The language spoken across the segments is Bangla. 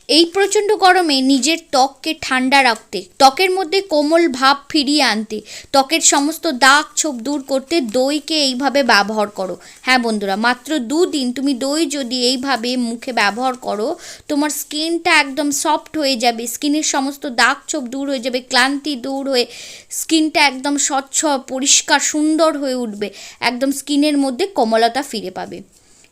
এই প্রচণ্ড গরমে নিজের ত্বককে ঠান্ডা রাখতে, ত্বকের মধ্যে কোমল ভাব ফিরিয়ে আনতে, ত্বকের সমস্ত দাগ ছোপ দূর করতে দইকে এইভাবে ব্যবহার করো। হ্যাঁ বন্ধুরা, মাত্র 2 দিন তুমি দই যদি এইভাবে মুখে ব্যবহার করো, তোমার স্কিনটা একদম সফট হয়ে যাবে, স্কিনের সমস্ত দাগ ছোপ দূর হয়ে যাবে, ক্লান্তি দূর হয়ে স্কিনটা একদম স্বচ্ছ, পরিষ্কার, সুন্দর হয়ে উঠবে, একদম স্কিনের মধ্যে কোমলতা ফিরে পাবে।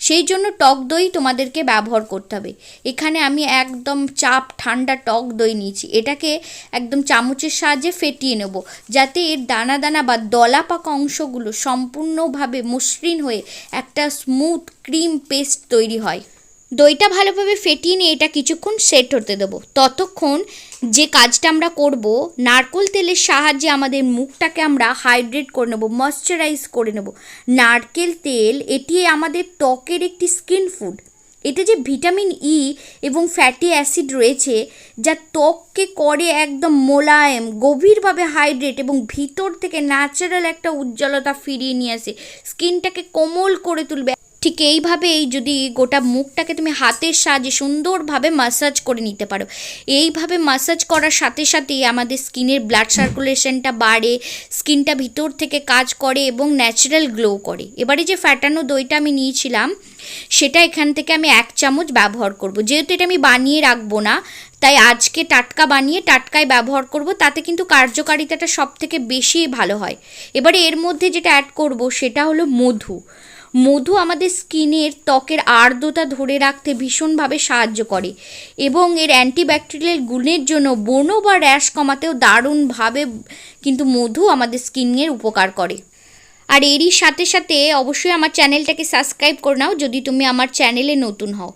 সেই জন্য টক দই তোমাদেরকে ব্যবহার করতে হবে। এখানে আমি একদম চাপ ঠান্ডা টক দই নিয়েছি, এটাকে একদম চামচের সাহায্যে ফেটিয়ে নেব, যাতে এর দানা দানা বা দলা পাকা অংশগুলো সম্পূর্ণভাবে মসৃণ হয়ে একটা স্মুথ ক্রিম পেস্ট তৈরি হয়। দইটা ভালোভাবে ফেটিয়ে নিয়ে এটা কিছুক্ষণ সেট হতে দেবো। ততক্ষণ যে কাজটা আমরা করব, নারকেল তেলের সাহায্যে আমাদের মুখটাকে আমরা হাইড্রেট করে নেব, ময়শ্চারাইজ করে নেব। নারকেল তেল এটি আমাদের ত্বকের একটি স্কিন ফুড। এতে যে ভিটামিন ই এবং ফ্যাটি অ্যাসিড রয়েছে, যা ত্বককে করে একদম মোলায়েম, গভীরভাবে হাইড্রেট এবং ভিতর থেকে ন্যাচারাল একটা উজ্জ্বলতা ফিরিয়ে নিয়ে আসে, স্কিনটাকে কোমল করে তুলবে। ঠিক এইভাবেই যদি গোটা মুখটাকে তুমি হাতের সাহায্যে সুন্দরভাবে মাসাজ করে নিতে পারো, এইভাবে মাসাজ করার সাথে সাথেই আমাদের স্কিনের ব্লাড সার্কুলেশনটা বাড়ে, স্কিনটা ভিতর থেকে কাজ করে এবং ন্যাচারাল গ্লো করে। এবারে যে ফ্যাটানো দইটা আমি নিয়েছিলাম, সেটা এখান থেকে আমি 1 চামচ ব্যবহার করব। যেহেতু এটা আমি বানিয়ে রাখবো না, তাই আজকে টাটকা বানিয়ে টাটকাই ব্যবহার করব, তাতে কিন্তু কার্যকারিতাটা সব থেকে বেশি ভালো হয়। এবারে এর মধ্যে যেটা অ্যাড করব সেটা হলো মধু। মধু আমাদের স্কিনের ত্বকের আর্দ্রতা ধরে রাখতে ভীষণভাবে সাহায্য করে এবং এর অ্যান্টিব্যাকটেরিয়াল গুণের জন্য ব্রণ বা র্যাশ কমাতেও দারুণভাবে কিন্তু মধু আমাদের স্কিনের উপকার করে। আর এরই সাথে সাথে অবশ্যই আমার চ্যানেলটাকে সাবস্ক্রাইব করে নাও যদি তুমি আমার চ্যানেলে নতুন হও।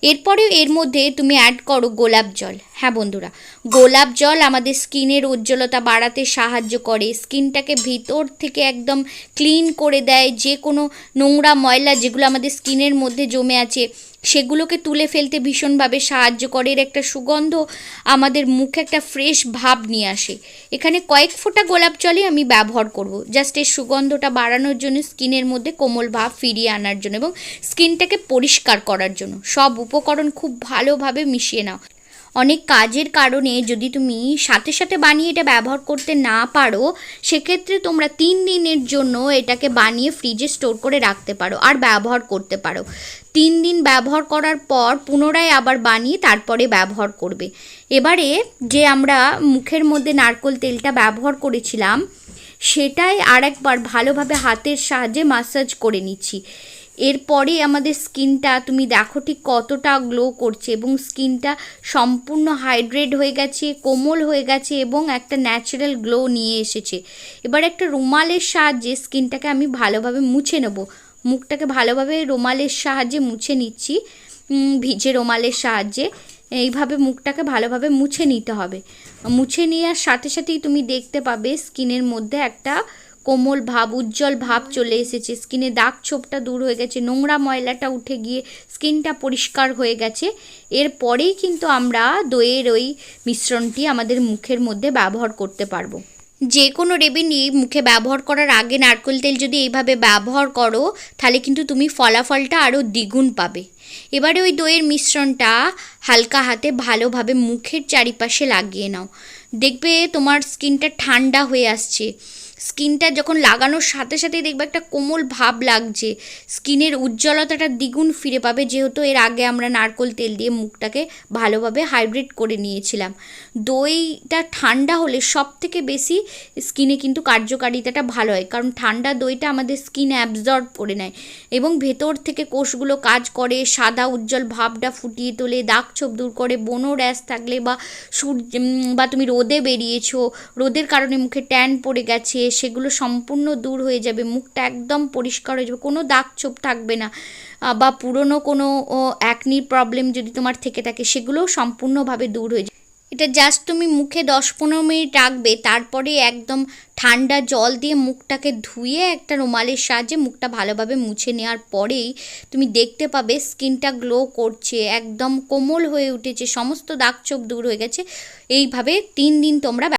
এরপরেও এর মধ্যে তুমি অ্যাড করো গোলাপ জল। হ্যাঁ বন্ধুরা, গোলাপ জল আমাদের স্কিনের উজ্জ্বলতা বাড়াতে সাহায্য করে, স্কিনটাকে ভিতর থেকে একদম ক্লিন করে দেয়, যে কোনো নোংরা ময়লা যেগুলো আমাদের স্কিনের মধ্যে জমে আছে সেগুলোকে তুলে ফেলতে ভীষণভাবে সাহায্য করে। এর একটা সুগন্ধ আমাদের মুখে একটা ফ্রেশ ভাব নিয়ে আসে। এখানে কয়েক ফোঁটা গোলাপ জলই আমি ব্যবহার করব, জাস্ট এর সুগন্ধটা বাড়ানোর জন্য, স্কিনের মধ্যে কোমল ভাব ফিরিয়ে আনার জন্য এবং স্কিনটাকে পরিষ্কার করার জন্য। সব উপকরণ খুব ভালোভাবে মিশিয়ে নাও। অনেক কাজের কারণে যদি তুমি সাথে সাথে বানিয়ে এটা ব্যবহার করতে না পারো, সেক্ষেত্রে তোমরা 3 দিনের জন্য এটাকে বানিয়ে ফ্রিজে স্টোর করে রাখতে পারো আর ব্যবহার করতে পারো। 3 দিন ব্যবহার করার পর পুনরায় আবার বানিয়ে তারপরে ব্যবহার করবে। এবারে যে আমরা মুখের মধ্যে নারকেল তেলটা ব্যবহার করেছিলাম, সেটাই আরেকবার ভালোভাবে হাতের সাহায্যে মাসাজ করে নিচ্ছি। এরপরে আমাদের স্কিনটা তুমি দেখো ঠিক কতটা গ্লো করছে এবং স্কিনটা সম্পূর্ণ হাইড্রেট হয়ে গেছে, কোমল হয়ে গেছে এবং একটা ন্যাচারাল গ্লো নিয়ে এসেছে। এবার একটা রুমালের সাহায্যে স্কিনটাকে আমি ভালোভাবে মুছে নেব। মুখটাকে ভালোভাবে রুমালের সাহায্যে মুছে নিচ্ছি, ভিজে রুমালের সাহায্যে এইভাবে মুখটাকে ভালোভাবে মুছে নিতে হবে। মুছে নেওয়ার সাথে সাথেই তুমি দেখতে পাবে স্কিনের মধ্যে একটা কোমল ভাব, উজ্জ্বল ভাব চলে এসেছে, স্কিনে দাগ ছোপটা দূর হয়ে গেছে, নোংরা ময়লাটা উঠে গিয়ে স্কিনটা পরিষ্কার হয়ে গেছে। এরপরেই কিন্তু আমরা দইয়ের ওই মিশ্রণটি আমাদের মুখের মধ্যে ব্যবহার করতে পারবো। যে কোনো রেমেডি মুখে ব্যবহার করার আগে নারকেল তেল যদি এইভাবে ব্যবহার করো, তাহলে কিন্তু তুমি ফলাফলটা আরও দ্বিগুণ পাবে। এবারে ওই দইয়ের মিশ্রণটা হালকা হাতে ভালোভাবে মুখের চারিপাশে লাগিয়ে নাও। দেখবে তোমার স্কিনটা ঠান্ডা হয়ে আসছে। স্কিনটা যখন লাগানোর সাথে সাথেই দেখবে একটা কোমল ভাব লাগছে, স্কিনের উজ্জ্বলতাটা দ্বিগুণ ফিরে পাবে, যেহেতু এর আগে আমরা নারকেল তেল দিয়ে মুখটাকে ভালোভাবে হাইড্রেট করে নিয়েছিলাম। দইটা ঠান্ডা হলে সব থেকে বেশি স্কিনে কিন্তু কার্যকারিতাটা ভালো হয়, কারণ ঠান্ডা দইটা আমাদের স্কিন অ্যাবজর্ব করে নেয় এবং ভেতর থেকে কোষগুলো কাজ করে, সাদা উজ্জ্বল ভাবটা ফুটিয়ে তোলে, দাগ ছোপ দূর করে, ব্রণ র্যাশ থাকলে বা তুমি রোদে বেরিয়েছো, রোদের কারণে মুখে ট্যান পড়ে গেছে, সেগুলো সম্পূর্ণ দূর হয়ে যাবে, মুখটা একদম পরিষ্কার হয়ে যাবে, কোনো দাগ ছোপ থাকবে না। বা পুরনো কোনো অ্যাকনির প্রবলেম যদি তোমার থেকে থাকে, সেগুলোও সম্পূর্ণভাবে দূর হয়ে যাবে। এটা জাস্ট তুমি মুখে 10-15 মিনিট রাখবে, তারপরে একদম ঠান্ডা জল দিয়ে মুখটাকে ধুয়ে একটা রুমালের সাহায্যে মুখটা ভালোভাবে মুছে নেওয়ার পরেই তুমি দেখতে পাবে স্কিনটা গ্লো করছে, একদম কোমল হয়ে উঠেছে, সমস্ত দাগ ছোপ দূর হয়ে গেছে। এইভাবে 3 দিন তোমরা